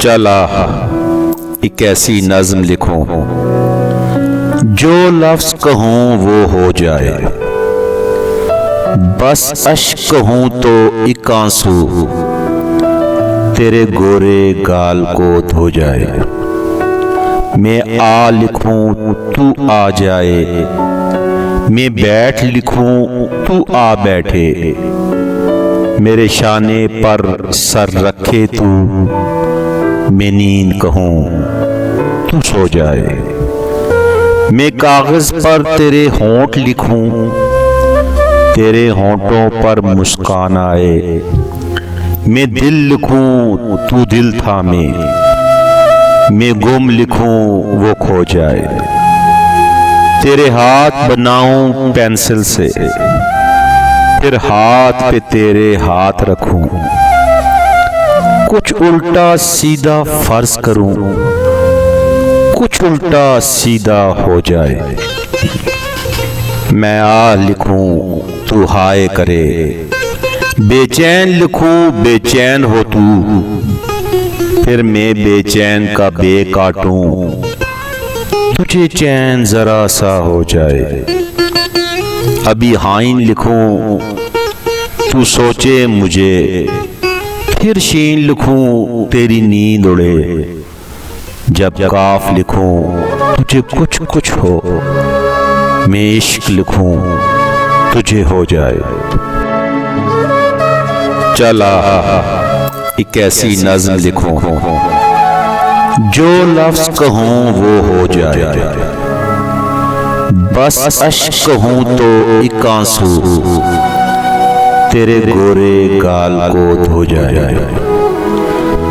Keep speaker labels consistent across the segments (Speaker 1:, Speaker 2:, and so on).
Speaker 1: चला एक ऐसी नज़्म लिखूं, जो लफ्ज़ कहूँ वो हो जाए। बस अश्क कहूँ तो एक आंसू तेरे गोरे गाल को धो जाए। मैं आ लिखूं तू आ जाए, मैं बैठ लिखूं तू आ बैठे। मेरे शाने पर सर रखे तू, मैं नींद कहूँ तू सो जाए। मैं कागज पर तेरे होंठ लिखूं, तेरे होंठों पर मुस्कान आए। मैं दिल लिखूं तू दिल थामे, मैं गुम लिखूं वो खो जाए। तेरे हाथ बनाऊं पेंसिल से, फिर हाथ पे तेरे हाथ रखूं। कुछ उल्टा सीधा फर्ज करूं, कुछ उल्टा सीधा हो जाए। मैं आ लिखूं तू हाय करे, बेचैन लिखूं बेचैन हो तू। फिर मैं बेचैन का बे काटूं, तुझे चैन जरा सा हो जाए। अभी हाइन लिखूं तू सोचे मुझे, फिर शीन लिखूं तेरी नींद उड़े। जब काफ लिखूं तुझे कुछ कुछ हो, मैं इश्क लिखूं तुझे हो जाए। चला एक ऐसी नज़्म लिखूं, जो लफ्ज़ कहूँ वो हो जाए। बस अश्क कहूँ तो एक आंसू तेरे गोरे गाल को धो जाए।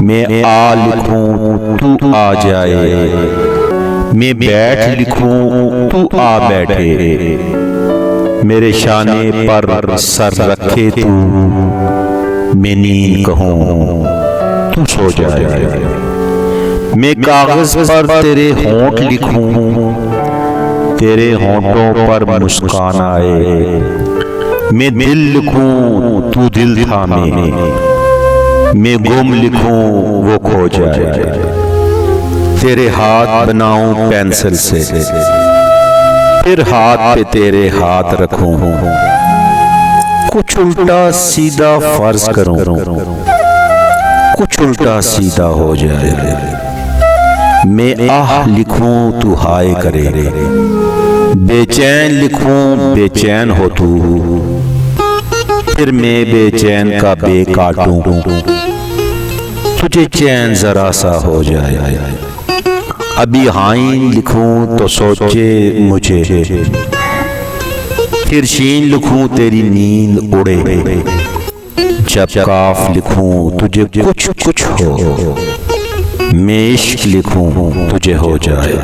Speaker 1: मैं आ लिखूं तू आ जाए, मैं बैठ लिखूं तू आ बैठे। मेरे शाने पर सर रखे तू, मैं नींद कहूँ तू सो जाए। मैं कागज पर तेरे होंठ लिखूं, तेरे होंठों पर मुस्कान आए। मैं दिल लिखूं तू दिल थामे, मैं गुम लिखूं वो खो जाए। तेरे हाथ बनाऊं पेंसिल से, फिर हाथ पे तेरे हाथ रखूं। कुछ उल्टा सीधा फर्ज करूं, कुछ उल्टा सीधा हो जाए। मैं आह लिखूं तू हाय करे, बेचैन लिखूं बेचैन हो तू। फिर मैं बेचैन का बे काटूं, तुझे चैन जरा सा हो जाए। अभी हाइन लिखूं तो सोचे मुझे, फिर शीन लिखूं तेरी नींद उड़े। जब काफ लिखूं तुझे कुछ कुछ हो, मैं इश्क लिखूं तुझे हो जाए।